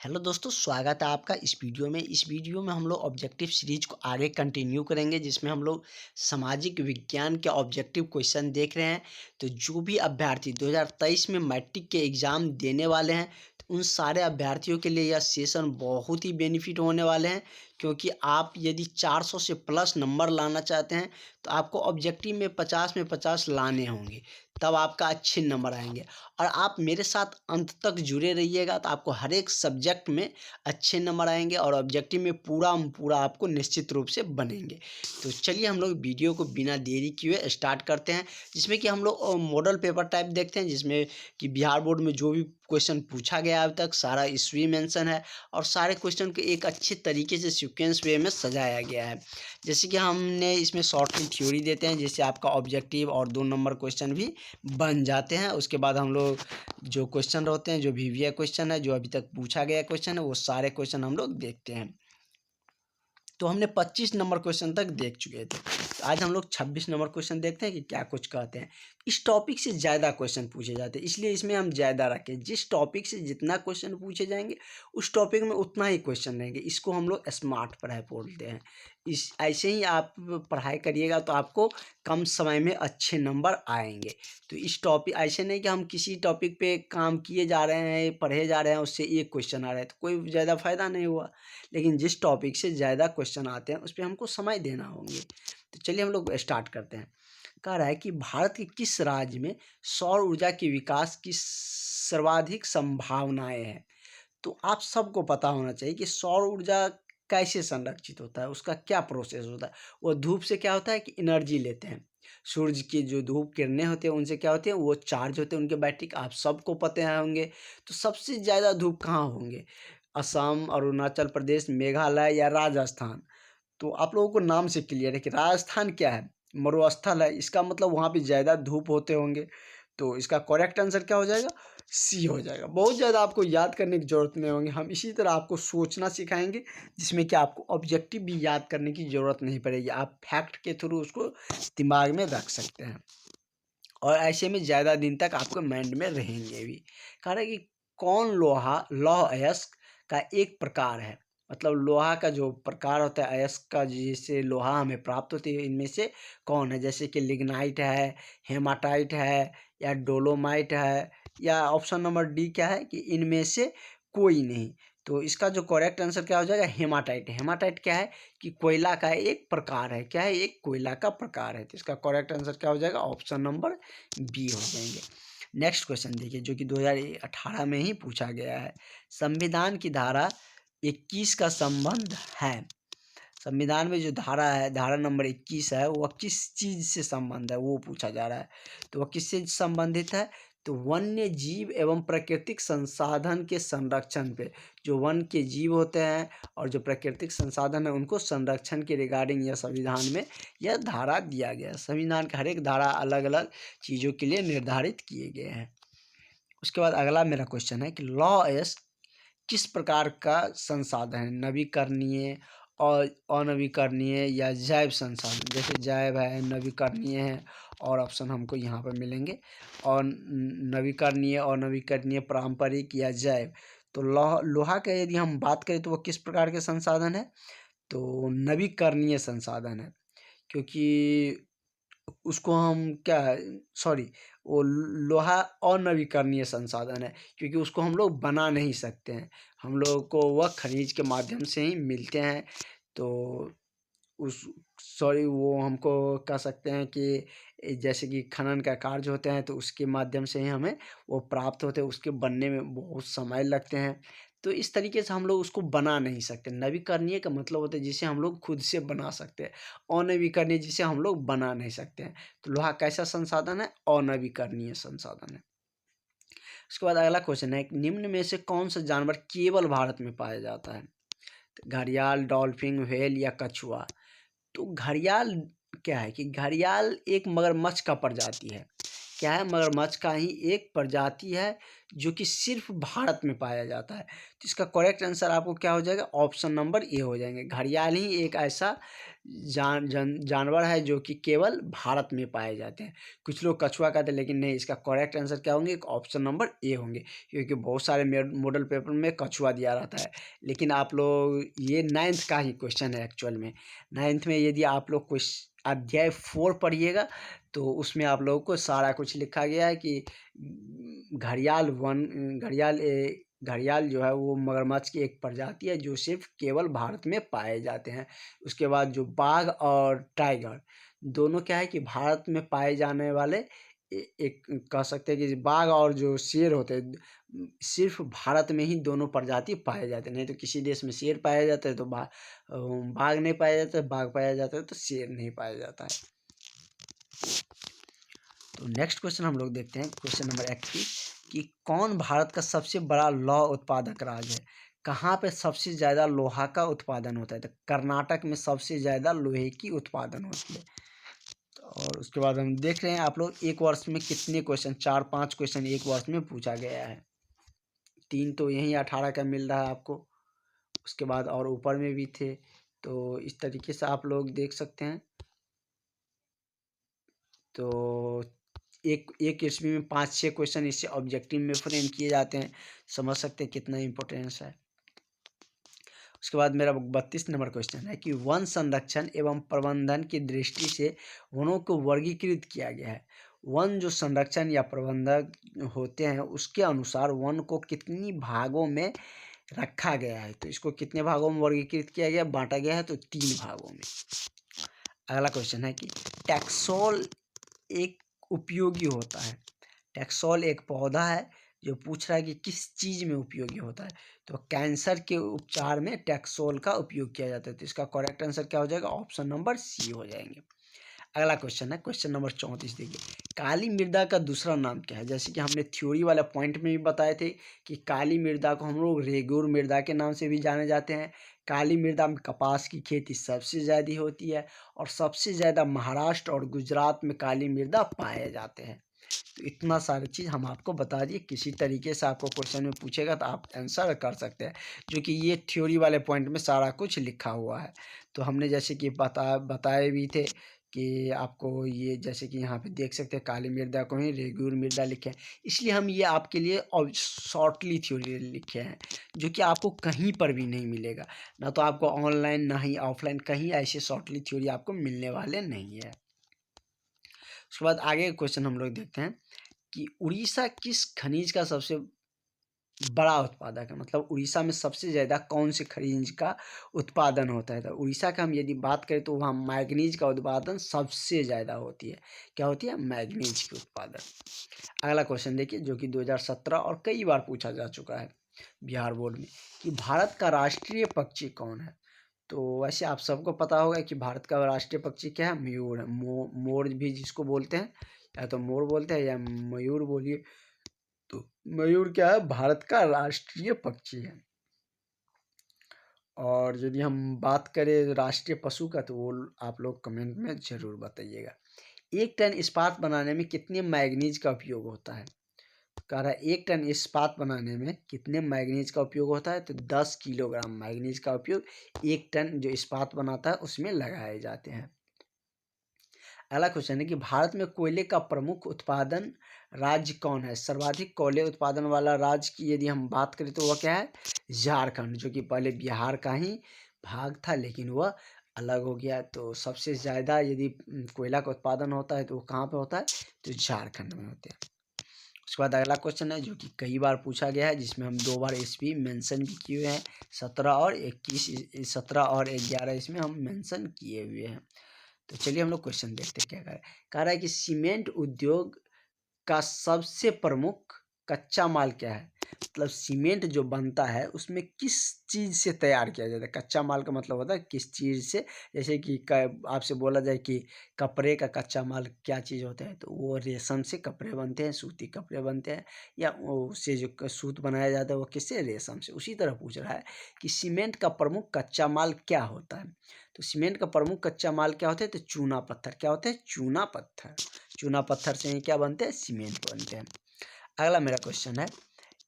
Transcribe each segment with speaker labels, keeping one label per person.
Speaker 1: Hello दोस्तों, स्वागत है आपका इस वीडियो में हम लोग ऑब्जेक्टिव सीरीज को आगे कंटिन्यू करेंगे, जिसमें हम लोग सामाजिक विज्ञान के ऑब्जेक्टिव क्वेश्चन देख रहे हैं। तो जो भी अभ्यर्थी 2023 में मैट्रिक के एग्ज़ाम देने वाले हैं, तो उन सारे अभ्यर्थियों के लिए यह सेशन बहुत ही बेनिफिट होने वाले हैं। क्योंकि आप यदि 400 से प्लस नंबर लाना चाहते हैं, तो आपको ऑब्जेक्टिव में 50 लाने होंगे, तब आपका अच्छे नंबर आएंगे। और आप मेरे साथ अंत तक जुड़े रहिएगा, तो आपको हर एक सब्जेक्ट में अच्छे नंबर आएंगे और ऑब्जेक्टिव में पूरा आपको निश्चित रूप से बनेंगे। तो चलिए हम लोग वीडियो को बिना देरी किए स्टार्ट करते हैं, जिसमें कि हम लोग मॉडल पेपर टाइप देखते हैं, जिसमें कि बिहार बोर्ड में जो भी क्वेश्चन पूछा गया अब तक सारा ईस्वी मेंशन है और सारे क्वेश्चन को एक अच्छे तरीके से सीक्वेंस वे में सजाया गया है। जैसे कि हमने इसमें शॉर्ट की थ्योरी देते हैं, जिससे आपका ऑब्जेक्टिव और 2 नंबर क्वेश्चन भी बन जाते हैं। उसके बाद हम लोग जो क्वेश्चन रहते हैं, जो वीवीआई क्वेश्चन है, जो अभी तक पूछा गया क्वेश्चन है, वो सारे क्वेश्चन हम लोग देखते हैं। तो हमने 25 नंबर क्वेश्चन तक देख चुके थे। तो आज हम लोग 26 नंबर क्वेश्चन देखते हैं कि क्या कुछ कहते हैं। इस टॉपिक से ज़्यादा क्वेश्चन पूछे जाते हैं, इसलिए इसमें हम ज़्यादा रखें। जिस टॉपिक से जितना क्वेश्चन पूछे जाएंगे, उस टॉपिक में उतना ही क्वेश्चन रहेंगे। इसको हम लोग स्मार्ट पढ़ाई बोलते हैं। इस ऐसे ही आप पढ़ाई करिएगा तो आपको कम समय में अच्छे नंबर आएंगे। तो इस टॉपिक ऐसे नहीं कि हम किसी टॉपिक पे काम किए जा रहे हैं, पढ़े जा रहे हैं, उससे एक क्वेश्चन आ रहा है तो कोई ज़्यादा फ़ायदा नहीं हुआ। लेकिन जिस टॉपिक से ज़्यादा क्वेश्चन आते हैं, उस पर हमको समय देना होंगे। तो चलिए हम लोग स्टार्ट करते हैं। कह रहा है कि भारत के किस राज्य में सौर ऊर्जा के विकास की सर्वाधिक संभावनाएं हैं। तो आप सबको पता होना चाहिए कि सौर ऊर्जा कैसे संरक्षित होता है, उसका क्या प्रोसेस होता है। वो धूप से क्या होता है कि एनर्जी लेते हैं। सूरज की जो धूप किरणें होती हैं, उनसे क्या होती है, वो चार्ज होते हैं उनके बैटरी का, आप सबको पता होंगे। तो सबसे ज़्यादा धूप कहाँ होंगे? असम, अरुणाचल प्रदेश, मेघालय या राजस्थान। तो आप लोगों को नाम से क्लियर है कि राजस्थान क्या है, मरुस्थल है, इसका मतलब वहाँ पे ज़्यादा धूप होते होंगे। तो इसका करेक्ट आंसर क्या हो जाएगा? सी हो जाएगा। बहुत ज़्यादा आपको याद करने की ज़रूरत नहीं होगी, हम इसी तरह आपको सोचना सिखाएंगे, जिसमें कि आपको ऑब्जेक्टिव भी याद करने की ज़रूरत नहीं पड़ेगी। आप फैक्ट के थ्रू उसको दिमाग में रख सकते हैं और ऐसे में ज़्यादा दिन तक आपको माइंड में रहेंगे भी। कह रहा है कि कौन लोहा लौह अयस्क का एक प्रकार है। मतलब लोहा का जो प्रकार होता है, अयस्क का जिससे लोहा हमें प्राप्त होती है, इनमें से कौन है? जैसे कि लिग्नाइट है, हेमाटाइट है या डोलोमाइट है, या ऑप्शन नंबर डी क्या है कि इनमें से कोई नहीं। तो इसका जो करेक्ट आंसर क्या हो जाएगा? हेमाटाइट। हेमाटाइट क्या है कि कोयला का एक प्रकार है। क्या है? एक कोयला का प्रकार है। तो इसका करेक्ट आंसर क्या हो जाएगा? ऑप्शन नंबर बी हो जाएंगे। नेक्स्ट क्वेश्चन देखिए, जो कि 2018 में ही पूछा गया है। संविधान की धारा 21 का संबंध है। संविधान में जो धारा है, धारा नंबर 21 है, वह किस चीज़ से संबंध है, वो पूछा जा रहा है। तो वह किससे संबंधित है? तो वन्य जीव एवं प्राकृतिक संसाधन के संरक्षण पे। जो वन के जीव होते हैं और जो प्राकृतिक संसाधन है, उनको संरक्षण के रिगार्डिंग यह संविधान में यह धारा दिया गया है। संविधान का हर एक धारा अलग अलग चीज़ों के लिए निर्धारित किए गए हैं। उसके बाद अगला मेरा क्वेश्चन है कि लॉ अयस्क किस प्रकार का संसाधन है? नवीकरणीय और अनवीकरणीय या जैव संसाधन। जैसे जैव है, नवीकरणीय है, और ऑप्शन हमको यहाँ पर मिलेंगे। और नवीकरणीय, अनवीकरणीय, पारंपरिक या जैव। तो लोहा का यदि हम बात करें तो वो किस प्रकार के संसाधन है? तो नवीकरणीय संसाधन है। क्योंकि उसको हम क्या, सॉरी, वो लोहा अनवीकरणीय संसाधन है, क्योंकि उसको हम लोग बना नहीं सकते हैं। हम लोगों को वह खनिज के माध्यम से ही मिलते हैं। तो उस सॉरी, वो हमको कह सकते हैं कि जैसे कि खनन का कार्य होते हैं, तो उसके माध्यम से ही हमें वो प्राप्त होते हैं। उसके बनने में बहुत समय लगते हैं। तो इस तरीके से हम लोग उसको बना नहीं सकते। नवीकरणीय का मतलब होता है जिसे हम लोग खुद से बना सकते हैं, अनवीकरणीय जिसे हम लोग बना नहीं सकते हैं। तो लोहा कैसा संसाधन है? अनवीकरणीय संसाधन है। उसके बाद अगला क्वेश्चन है, निम्न में से कौन सा जानवर केवल भारत में पाया जाता है? तो घड़ियाल, डॉल्फिन, व्हेल या कछुआ। तो घड़ियाल क्या है कि घड़ियाल एक मगरमच्छ का प्रजाति है। क्या है, मगरमच्छ का ही एक प्रजाति है जो कि सिर्फ भारत में पाया जाता है। तो इसका करेक्ट आंसर आपको क्या हो जाएगा, ऑप्शन नंबर ए हो जाएंगे। घड़ियाल ही एक ऐसा जानवर है जो कि केवल भारत में पाए जाते हैं। कुछ लोग कछुआ कहते हैं, लेकिन नहीं, इसका करेक्ट आंसर क्या होंगे, ऑप्शन नंबर ए होंगे, क्योंकि बहुत सारे मॉडल पेपर में कछुआ दिया रहता है। लेकिन आप लोग, ये 9th का ही क्वेश्चन है एक्चुअल में। 9th में यदि आप लोग अध्याय 4 पढ़िएगा तो उसमें आप लोगों को सारा कुछ लिखा गया है कि घड़ियाल जो है वो मगरमच्छ की एक प्रजाति है जो सिर्फ केवल भारत में पाए जाते हैं। उसके बाद जो बाघ और टाइगर दोनों क्या है कि भारत में पाए जाने वाले एक कह सकते हैं कि बाघ और जो शेर होते हैं सिर्फ भारत में ही दोनों प्रजाति पाए जाते हैं। नहीं तो किसी देश में शेर पाया जाता है तो बाघ नहीं पाया जाता है, बाघ पाया जाता है तो शेर नहीं पाया जाता है। तो नेक्स्ट क्वेश्चन हम लोग देखते हैं, क्वेश्चन नंबर 21 कि कौन भारत का सबसे बड़ा लौह उत्पादक राज्य है। कहाँ पे सबसे ज़्यादा लोहा का उत्पादन होता है, तो कर्नाटक में सबसे ज़्यादा लोहे की उत्पादन होती है। और उसके बाद हम देख रहे हैं आप लोग एक वर्ष में कितने क्वेश्चन, 4-5 क्वेश्चन एक वर्ष में पूछा गया है। 3 तो यहीं 18 का मिल रहा है आपको, उसके बाद और ऊपर में भी थे। तो इस तरीके से आप लोग देख सकते हैं। तो एक ईस्वी में 5-6 क्वेश्चन इससे ऑब्जेक्टिव में फ्रेम किए जाते हैं, समझ सकते हैं कितना इम्पोर्टेंस है। उसके बाद मेरा 32 नंबर क्वेश्चन है कि वन संरक्षण एवं प्रबंधन की दृष्टि से वनों को वर्गीकृत किया गया है। वन जो संरक्षण या प्रबंधक होते हैं उसके अनुसार वन को कितनी भागों में रखा गया है, तो इसको कितने भागों में वर्गीकृत किया गया, बांटा गया है, तो 3 भागों में। अगला क्वेश्चन है कि टैक्सोल एक उपयोगी होता है। टैक्सोल एक पौधा है जो पूछ रहा है कि किस चीज़ में उपयोगी होता है, तो कैंसर के उपचार में टैक्सोल का उपयोग किया जाता है। तो इसका करेक्ट आंसर क्या हो जाएगा, ऑप्शन नंबर सी हो जाएंगे। अगला क्वेश्चन है क्वेश्चन नंबर 34, देखिए काली मृदा का दूसरा नाम क्या है। जैसे कि हमने थ्योरी वाला पॉइंट में भी बताए थे कि काली मृदा को हम लोग रेगुर मृदा के नाम से भी जाने जाते हैं। काली मृदा में कपास की खेती सबसे ज़्यादा होती है और सबसे ज़्यादा महाराष्ट्र और गुजरात में काली मृदा पाए जाते हैं। तो इतना सारी चीज़ हम आपको बता दिए, किसी तरीके से आपको क्वेश्चन में पूछेगा तो आप आंसर कर सकते हैं, जो कि ये थ्योरी वाले पॉइंट में सारा कुछ लिखा हुआ है। तो हमने जैसे कि बताए भी थे कि आपको ये, जैसे कि यहाँ पे देख सकते हैं काली मृदा को ही रेगुर मृदा लिखे हैं, इसलिए हम ये आपके लिए शॉर्टली थ्योरी लिखे हैं जो कि आपको कहीं पर भी नहीं मिलेगा, ना तो आपको ऑनलाइन ना ही ऑफलाइन कहीं ऐसे शॉर्टली थ्योरी आपको मिलने वाले नहीं है। उसके बाद आगे क्वेश्चन हम लोग देखते हैं कि उड़ीसा किस खनिज का सबसे बड़ा उत्पादक है, मतलब उड़ीसा में सबसे ज़्यादा कौन से खनिज का उत्पादन होता है। तो उड़ीसा का हम यदि बात करें तो वहाँ मैग्नीज का उत्पादन सबसे ज़्यादा होती है। क्या होती है, मैग्नीज की उत्पादन। अगला क्वेश्चन देखिए जो कि 2017 और कई बार पूछा जा चुका है बिहार बोर्ड में कि भारत का राष्ट्रीय पक्षी कौन है। तो वैसे आप सबको पता होगा कि भारत का राष्ट्रीय पक्षी क्या है, मयूर है। मोर भी जिसको बोलते हैं, या तो मोर बोलते हैं या मयूर बोलिए। तो मयूर क्या है, भारत का राष्ट्रीय पक्षी है। और यदि हम बात करें राष्ट्रीय पशु का तो वो आप लोग कमेंट में ज़रूर बताइएगा। 1 टन इस्पात बनाने में कितने मैग्नीज का उपयोग होता है। कह रहा है 1 टन इस्पात बनाने में कितने मैग्नीज का उपयोग होता है, तो 10 किलोग्राम मैग्नीज का उपयोग 1 टन जो इस्पात बनाता है उसमें लगाए जाते हैं। अगला क्वेश्चन है कि भारत में कोयले का प्रमुख उत्पादन राज्य कौन है। सर्वाधिक कोयले उत्पादन वाला राज्य की यदि हम बात करें तो वह क्या है, झारखंड, जो कि पहले बिहार का ही भाग था लेकिन वह अलग हो गया। तो सबसे ज़्यादा यदि कोयला का उत्पादन होता है तो वो कहाँ पे होता है, तो झारखंड में होता है। उसके बाद अगला क्वेश्चन है जो कि कई बार पूछा गया है, जिसमें हम 2 बार ईस्वी मेंशन भी किए हुए हैं, 17 और 21, 17 और 11 इसमें हम मेंशन किए हुए हैं। तो चलिए हम लोग क्वेश्चन देखते हैं क्या कह रहा है कि सीमेंट उद्योग का सबसे प्रमुख कच्चा माल क्या है। मतलब सीमेंट जो बनता है उसमें किस चीज़ से तैयार किया जाता है। कच्चा माल का मतलब होता है किस चीज़ से, जैसे कि आपसे बोला जाए कि कपड़े का कच्चा माल क्या चीज़ होता है, तो वो रेशम से कपड़े बनते हैं, सूती कपड़े बनते हैं, या उससे जो सूत बनाया जाता है वो किससे, रेशम से। उसी तरह पूछ रहा है कि सीमेंट का प्रमुख कच्चा माल क्या होता है। तो सीमेंट का प्रमुख कच्चा माल क्या होता है, तो चूना पत्थर। क्या होता है, चूना पत्थर। चूना पत्थर से ही क्या बनते हैं, सीमेंट बनते हैं। अगला मेरा क्वेश्चन है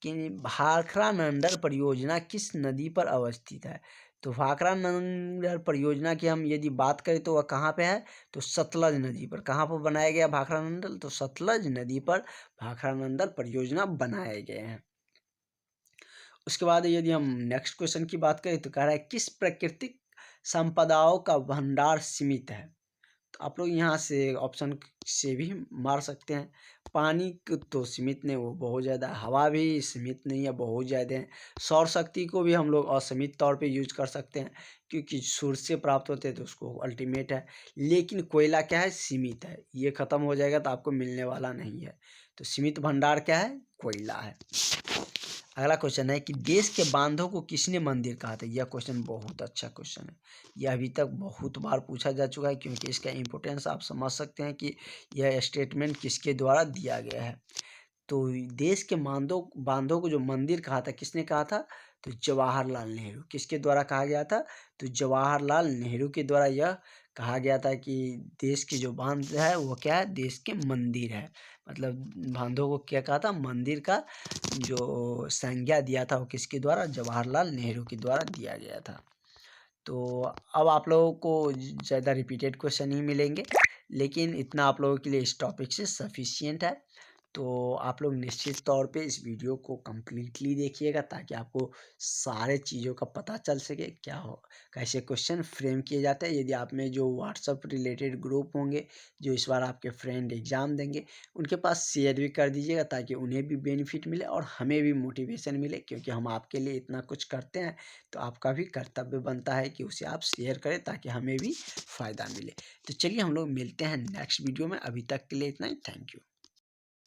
Speaker 1: कि भाखड़ा नंदर परियोजना किस नदी पर अवस्थित है। तो भाखड़ा नंदर परियोजना की हम यदि बात करें तो वह कहाँ पे है, तो सतलज नदी पर। कहाँ पर बनाया गया भाखड़ा नंदर, तो सतलज नदी पर भाखड़ा नंदर परियोजना बनाए गए हैं। उसके बाद यदि हम नेक्स्ट क्वेश्चन की बात करें तो कह रहा है किस प्राकृतिक संपदाओं का भंडार सीमित है। तो आप लोग यहाँ से ऑप्शन से भी मार सकते हैं। पानी तो सीमित नहीं, वो बहुत ज़्यादा। हवा भी सीमित नहीं है, बहुत ज़्यादा है। सौर शक्ति को भी हम लोग असीमित तौर पे यूज कर सकते हैं, क्योंकि सूर्य से प्राप्त होते हैं तो उसको अल्टीमेट है। लेकिन कोयला क्या है, सीमित है, ये ख़त्म हो जाएगा तो आपको मिलने वाला नहीं है। तो सीमित भंडार क्या है, कोयला है। अगला क्वेश्चन है कि देश के बांधों को किसने मंदिर कहा था। यह क्वेश्चन बहुत अच्छा क्वेश्चन है, यह अभी तक बहुत बार पूछा जा चुका है, क्योंकि इसका इम्पोर्टेंस आप समझ सकते हैं कि यह स्टेटमेंट किसके द्वारा दिया गया है। तो देश के बांधों को जो मंदिर कहा था, किसने कहा था, तो जवाहरलाल नेहरू। किसके द्वारा कहा गया था, तो जवाहरलाल नेहरू के द्वारा यह कहा गया था कि देश के जो बांध है वो क्या है, देश के मंदिर है। मतलब बांधों को क्या कहा था, मंदिर का जो संज्ञा दिया था वो किसके द्वारा, जवाहरलाल नेहरू के द्वारा दिया गया था। तो अब आप लोगों को ज़्यादा रिपीटेड क्वेश्चन ही मिलेंगे, लेकिन इतना आप लोगों के लिए इस टॉपिक से सफिशिएंट है। तो आप लोग निश्चित तौर पे इस वीडियो को कम्प्लीटली देखिएगा, ताकि आपको सारे चीज़ों का पता चल सके क्या हो, कैसे क्वेश्चन फ्रेम किए जाते हैं। यदि आप में जो व्हाट्सअप रिलेटेड ग्रुप होंगे, जो इस बार आपके फ्रेंड एग्ज़ाम देंगे, उनके पास शेयर भी कर दीजिएगा, ताकि उन्हें भी बेनिफिट मिले और हमें भी मोटिवेशन मिले, क्योंकि हम आपके लिए इतना कुछ करते हैं। तो आपका भी कर्तव्य बनता है कि उसे आप शेयर करें, ताकि हमें भी फ़ायदा मिले। तो चलिए हम लोग मिलते हैं नेक्स्ट वीडियो में। अभी तक के लिए इतना ही। Thank you.